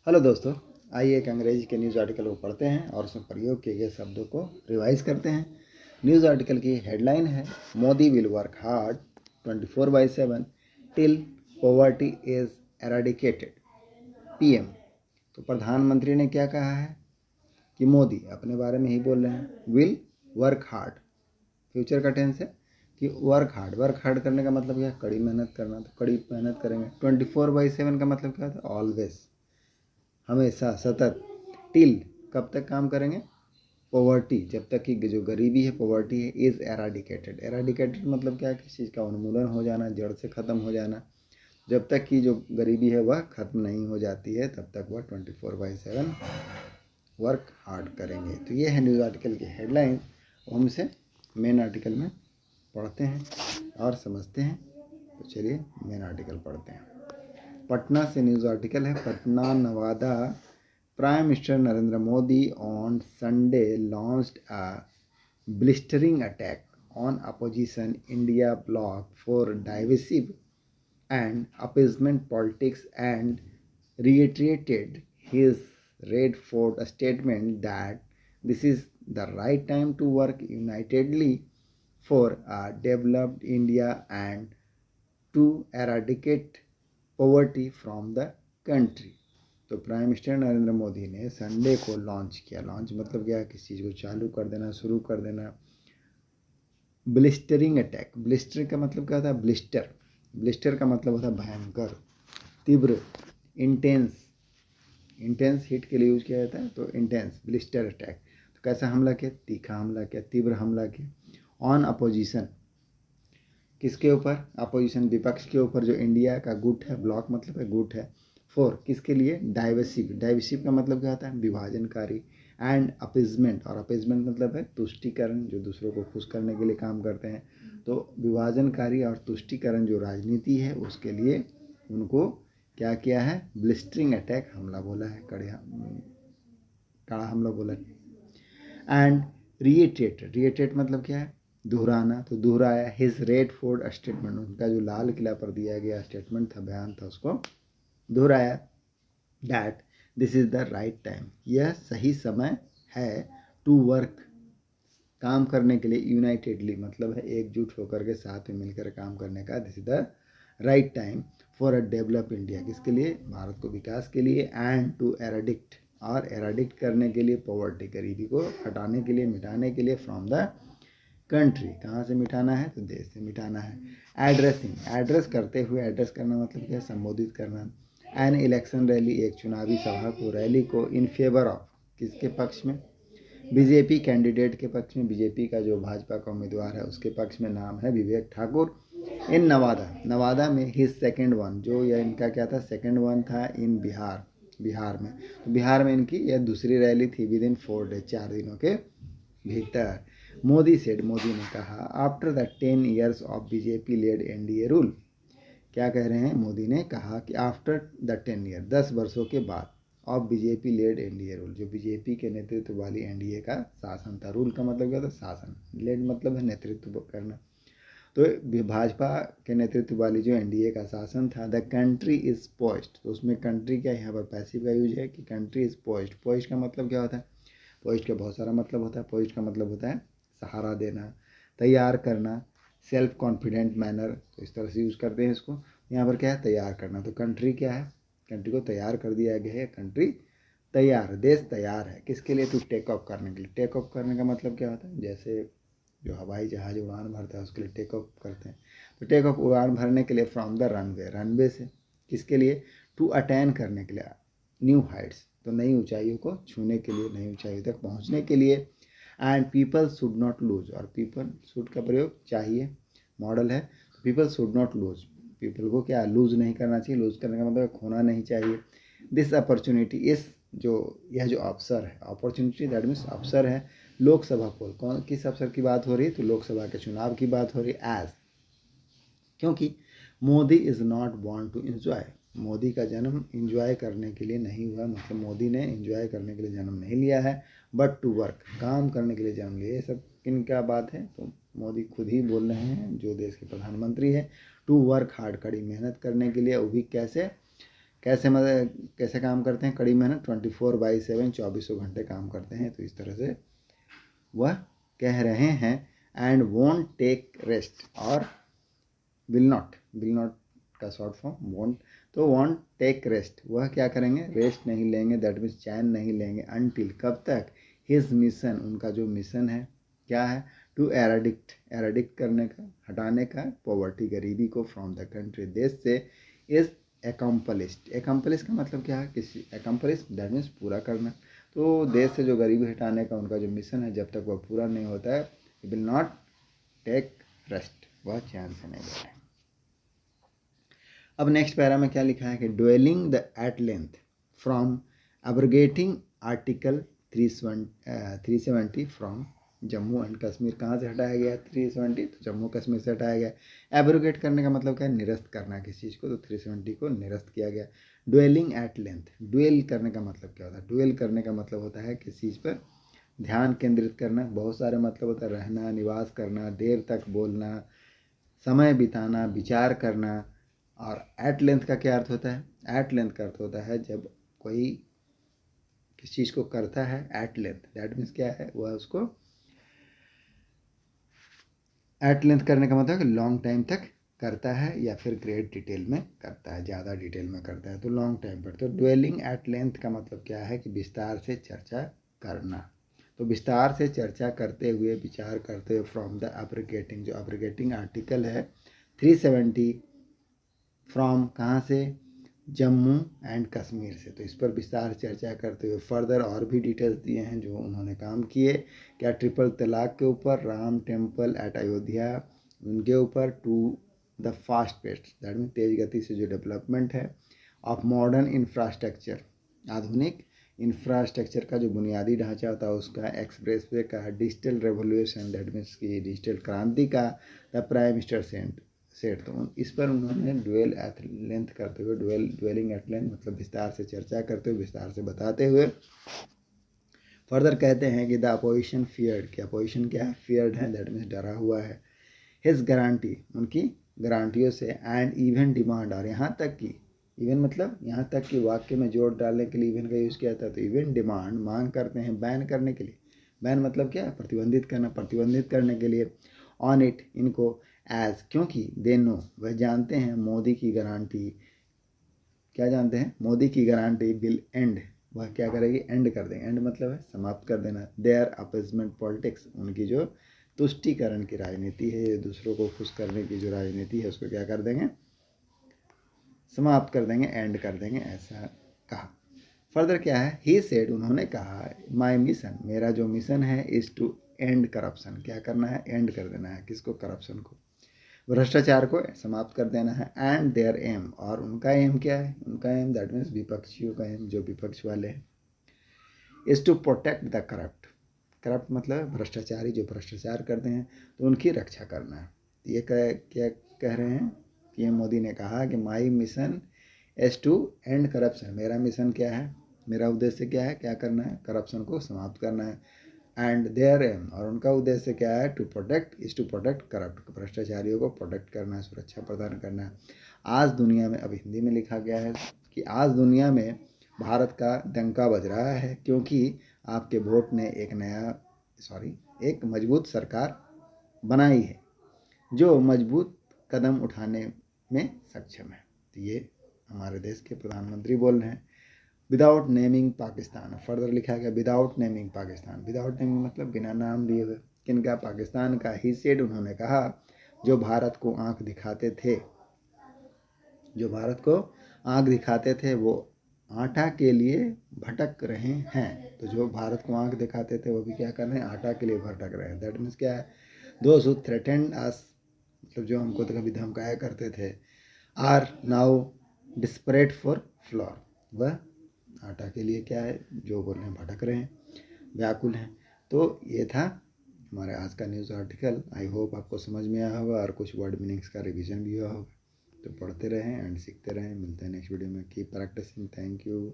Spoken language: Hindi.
हेलो दोस्तों, आइए एक अंग्रेजी के न्यूज़ आर्टिकल को पढ़ते हैं और उसमें प्रयोग किए गए शब्दों को रिवाइज करते हैं। न्यूज़ आर्टिकल की हेडलाइन है, Modi will work hard 24/7 till poverty is eradicated. PM, तो प्रधानमंत्री ने क्या कहा है कि मोदी अपने बारे में ही बोल रहे हैं। विल वर्क हार्ड, फ्यूचर का टेंस है कि वर्क हार्ड करने का मतलब क्या है? कड़ी मेहनत करना। तो कड़ी मेहनत करेंगे। 24/7 का मतलब क्या होता है? ऑलवेज, हमेशा, सतत। टिल, कब तक काम करेंगे? पॉवर्टी, जब तक कि जो गरीबी है, पॉवर्टी है, इज़ एराडिकेटेड। एराडिकेटेड मतलब क्या है? किसी चीज़ का उन्मूलन हो जाना, जड़ से ख़त्म हो जाना। जब तक कि जो गरीबी है वह ख़त्म नहीं हो जाती है, तब तक वह 24/7 वर्क हार्ड करेंगे। तो ये है न्यूज़ आर्टिकल की हेडलाइन। हम इसे मेन आर्टिकल में पढ़ते हैं और समझते हैं। तो चलिए मेन आर्टिकल पढ़ते हैं। पटना से न्यूज़ आर्टिकल है, Patna Nawada. Prime Minister Narendra Modi on Sunday launched a blistering attack on opposition India bloc for divisive and appeasement politics and reiterated his Red Fort statement that this is the right time to work unitedly for a developed India and to eradicate poverty from the country। तो प्राइम मिनिस्टर नरेंद्र मोदी ने संडे को लॉन्च किया। लॉन्च मतलब क्या? किसी चीज़ को चालू कर देना, शुरू कर देना। ब्लिस्टरिंग अटैक, ब्लिस्टर का मतलब क्या होता है? ब्लिस्टर, ब्लिस्टर का मतलब होता है भयंकर, तीव्र, इंटेंस। इंटेंस हीट के लिए यूज किया जाता है, तो इंटेंस ब्लिस्टर अटैक। तो कैसा हमला किया? तीखा हमला किया, तीव्र हमला किया। ऑन अपोजिशन, किसके ऊपर? अपोजिशन, विपक्ष के ऊपर, जो इंडिया का गुट है। ब्लॉक मतलब है गुट है। फोर, किसके लिए? डाइवर्सिव। डाइवर्सिव का मतलब क्या होता है? विभाजनकारी। एंड अपीजमेंट, और अपीजमेंट मतलब है तुष्टिकरण, जो दूसरों को खुश करने के लिए काम करते हैं। तो विभाजनकारी और तुष्टिकरण जो राजनीति है, उसके लिए उनको क्या किया है? ब्लिस्टरिंग अटैक, हमला बोला है, कड़ा हमला बोला है। एंड रिएटेट, रिएटेट मतलब क्या है? दोहराना। तो दोहराया। हिज रेड फोर्ट स्टेटमेंट, उनका जो लाल किला पर दिया गया स्टेटमेंट था, बयान था, उसको दोहराया। That this is the right time, यह सही समय है। टू वर्क, काम करने के लिए। यूनाइटेडली मतलब है एकजुट होकर के, साथ में मिलकर काम करने का। This is the right time for a develop India, किसके लिए? भारत को विकास के लिए। एंड टू एराडिक्ट, और एराडिक्ट करने के लिए पॉवर्टी, गरीबी को हटाने के लिए, मिटाने के लिए। फ्रॉम द कंट्री, कहाँ से मिटाना है? तो देश से मिटाना है। एड्रेसिंग, एड्रेस करते हुए, एड्रेस करना मतलब क्या? संबोधित करना। एन इलेक्शन रैली, एक चुनावी सभा को, रैली को। इन फेवर ऑफ, किसके पक्ष में? बीजेपी कैंडिडेट के पक्ष में। बीजेपी का जो भाजपा का उम्मीदवार है उसके पक्ष में। नाम है विवेक ठाकुर। इन नवादा, नवादा में ही सेकेंड वन, जो यह इनका क्या था? सेकेंड वन था। इन बिहार, बिहार में। तो बिहार में इनकी यह दूसरी रैली थी। विद इन 4 days, 4 दिनों के भीतर। मोदी सेड, मोदी ने कहा, after the 10 years of BJP lead NDA rule. क्या कह रहे हैं? मोदी ने कहा कि आफ्टर द 10 year, 10 वर्षों के बाद, of BJP lead NDA rule, जो बीजेपी के नेतृत्व वाली एनडीए का शासन था। रूल का मतलब क्या था? शासन। लेड मतलब है नेतृत्व करना। तो भाजपा के नेतृत्व वाली जो एनडीए का शासन था। द कंट्री इज पोइस्ड, तो उसमें कंट्री क्या, यहाँ पर पैसिव का यूज है कि कंट्री इज पोइस्ड। पोइस्ड का मतलब क्या होता है? पोइस्ड का बहुत सारा मतलब होता है। पोइस्ड का मतलब होता है सहारा देना, तैयार करना, सेल्फ कॉन्फिडेंट मैनर, तो इस तरह से यूज़ करते हैं इसको। यहाँ पर क्या है? तैयार करना। तो कंट्री क्या है? कंट्री को तैयार कर दिया गया है। कंट्री तैयार, देश तैयार है किसके लिए? टू टेक ऑफ करने के लिए। टेक ऑफ करने का मतलब क्या होता है? जैसे जो हवाई जहाज उड़ान भरता है उसके लिए टेक ऑफ करते हैं। तो टेक ऑफ, उड़ान भरने के लिए। फ्रॉम द रनवे, रनवे से। किसके लिए? टू अटेन करने के लिए, न्यू हाइट्स, तो नई ऊंचाइयों को छूने के लिए, नई ऊंचाइयों तक पहुंचने के लिए। And people should not lose, और पीपल शुड का प्रयोग चाहिए, मॉडल है। People should not lose, people को क्या? लूज नहीं करना चाहिए। लूज करने का मतलब खोना नहीं चाहिए। दिस अपॉर्चुनिटी, इस जो, यह जो अवसर है, अपॉर्चुनिटी दैट मीन्स अवसर है। लोकसभा पोल, कौन, किस अवसर की बात हो रही है? तो लोकसभा के चुनाव की बात हो रही है। एज, क्योंकि Modi is not born to enjoy, Modi का जन्म एंजॉय करने के लिए नहीं हुआ। मतलब मोदी ने एंजॉय करने के लिए जन्म नहीं लिया है, बट टू वर्क, काम करने के लिए जन्म लिया। ये सब किन क्या बात है? तो मोदी खुद ही बोल रहे हैं, जो देश के प्रधानमंत्री है। टू वर्क हार्ड, कड़ी मेहनत करने के लिए। वो भी कैसे? कैसे काम करते हैं, कड़ी मेहनत 24/7 24 घंटे काम करते हैं। तो इस तरह से वह कह रहे हैं एंड वोंट टेक रेस्ट, और विल नॉट का शॉर्ट फॉर्म वोंट, तो वोंट टेक रेस्ट, वह क्या करेंगे, रेस्ट नहीं लेंगे, दैट मीन्स चैन नहीं लेंगे, अनटिल कब तक, हिज मिशन, उनका जो मिशन है क्या है, टू एराडिक्ट करने का, हटाने का, पॉवर्टी गरीबी को फ्रॉम द कंट्री, देश से, इज एकम्पलिश का मतलब क्या है, किसी एकम्पलिश दैट मीन्स पूरा करना। तो देश से जो गरीबी हटाने का उनका जो मिशन है, जब तक वह पूरा नहीं होता है, विल नॉट टेक रेस्ट, वह चैन से नहीं बैठे। अब नेक्स्ट पैरा में क्या लिखा है कि dwelling the at length from abrogating article 370 from Jammu and Kashmir, कहाँ से हटाया गया 370, तो जम्मू कश्मीर से हटाया गया। एब्रोगेट करने का मतलब क्या है, निरस्त करना किसी चीज़ को, तो 370 को निरस्त किया गया। ड्वेलिंग एट लेंथ, ड्वेल करने का मतलब क्या होता है, ड्वेल करने का मतलब होता है किसी चीज़ पर ध्यान केंद्रित करना, बहुत सारे मतलब होता है, रहना, निवास करना, देर तक बोलना, समय बिताना, विचार करना। और एट लेंथ का क्या अर्थ होता है, एट लेंथ का अर्थ होता है जब कोई किसी चीज़ को करता है एट लेंथ, दैट मीन्स क्या है, वह उसको एट लेंथ करने का मतलब है कि लॉन्ग टाइम तक करता है या फिर ग्रेट डिटेल में करता है, ज़्यादा डिटेल में करता है, तो लॉन्ग टाइम पर। तो ड्वेलिंग एट लेंथ का मतलब क्या है कि विस्तार से चर्चा करना, तो विस्तार से चर्चा करते हुए, विचार करते हुए, फ्रॉम द अब्रोगेटिंग, जो अब्रोगेटिंग आर्टिकल है 370 फ्रॉम, कहाँ से, जम्मू एंड कश्मीर से, तो इस पर विस्तार चर्चा करते हुए फर्दर और भी डिटेल्स दिए हैं जो उन्होंने काम किए, क्या ट्रिपल तलाक के ऊपर, राम टेम्पल एट अयोध्या उनके ऊपर, to the fast pace that mean तेज गति से जो डेवलपमेंट है, ऑफ मॉडर्न इंफ्रास्ट्रक्चर, आधुनिक इंफ्रास्ट्रक्चर का जो बुनियादी ढांचा होता है उसका, एक्सप्रेसवे का, डिजिटल रेवोल्यूशन दैट मीन्स की डिजिटल क्रांति का, द प्राइम मिनिस्टर सेट, तो इस पर उन्होंने ड्वेल एट लेंथ करते हुए, ड्वेलिंग एट लेंथ मतलब विस्तार से चर्चा करते हुए, विस्तार से बताते हुए फर्दर कहते हैं कि द अपोजिशन फियर्ड, कि अपोजिशन क्या है, फियर्ड है, दैट मीन्स डरा हुआ है, हिज गारंटी, उनकी गारंटियों से, एंड इवन डिमांड, और यहाँ तक कि, इवन मतलब यहाँ तक कि वाक्य में जोड़ डालने के लिए इवन का यूज़ किया था, तो इवन डिमांड मांग करते हैं, बैन करने के लिए, बैन मतलब क्या है, प्रतिबंधित करना, प्रतिबंधित करने के लिए, ऑन इट, इनको, एज क्योंकि, दे नो वह जानते हैं, मोदी की गारंटी, क्या जानते हैं, मोदी की गारंटी विल एंड, वह क्या करेगी, एंड कर देंगे, एंड मतलब है समाप्त कर देना, देयर अपीजमेंट पॉलिटिक्स, उनकी जो तुष्टिकरण की राजनीति है, दूसरों को खुश करने की जो राजनीति है उसको क्या कर देंगे, समाप्त कर देंगे, एंड कर देंगे, ऐसा कहा। फर्दर क्या है, ही सेड, उन्होंने कहा, माई मिशन, मेरा जो मिशन है, इज़ टू एंड करप्शन, क्या करना है, एंड कर देना है, किसको, करप्शन को, भ्रष्टाचार को समाप्त कर देना है, एंड देयर एम, और उनका एम क्या है, उनका एम दैट मीन्स विपक्षियों का एम, जो विपक्ष वाले हैं, is to protect the corrupt, corrupt मतलब भ्रष्टाचारी, जो भ्रष्टाचार करते हैं, तो उनकी रक्षा करना है। ये क्या कह रहे हैं, पीएम मोदी ने कहा कि my mission is to end corruption, मेरा मिशन क्या है, मेरा उद्देश्य क्या है, क्या करना है, करप्शन को समाप्त करना है, एंड देयर एम, और उनका उद्देश्य क्या है, to protect, is to protect corrupt, भ्रष्टाचारियों को प्रोटेक्ट करना है, सुरक्षा प्रदान करना है। आज दुनिया में, अब हिंदी में लिखा गया है कि आज दुनिया में भारत का डंका बज रहा है, क्योंकि आपके वोट ने एक मजबूत सरकार बनाई है, जो मजबूत कदम उठाने में सक्षम है। तो ये हमारे देश के प्रधानमंत्री बोल रहे हैं, विदाउट नेमिंग पाकिस्तान, फर्दर लिखा गया without naming Pakistan, without naming मतलब बिना नाम लिए हुए, किनका, पाकिस्तान का, ही सेड, उन्होंने कहा, जो भारत को आंख दिखाते थे, जो भारत को आंख दिखाते थे, वो आटा के लिए भटक रहे हैं, तो जो भारत को आंख दिखाते थे वो भी क्या कर रहे हैं, आटा के लिए भटक रहे हैं, दैट मीन्स क्या है, दोज हु थ्रेटेंड अस, मतलब जो हमको तो कभी धमकाया करते थे, are now desperate for flour, वह आटा के लिए क्या है, जो बोल रहे हैं, भटक रहे हैं, व्याकुल हैं। तो ये था हमारे आज का न्यूज़ आर्टिकल। आई होप आपको समझ में आया होगा और कुछ वर्ड मीनिंग्स का रिवीजन भी हुआ होगा। तो पढ़ते रहें एंड सीखते रहें। मिलते हैं नेक्स्ट वीडियो में। Keep practicing. Thank you.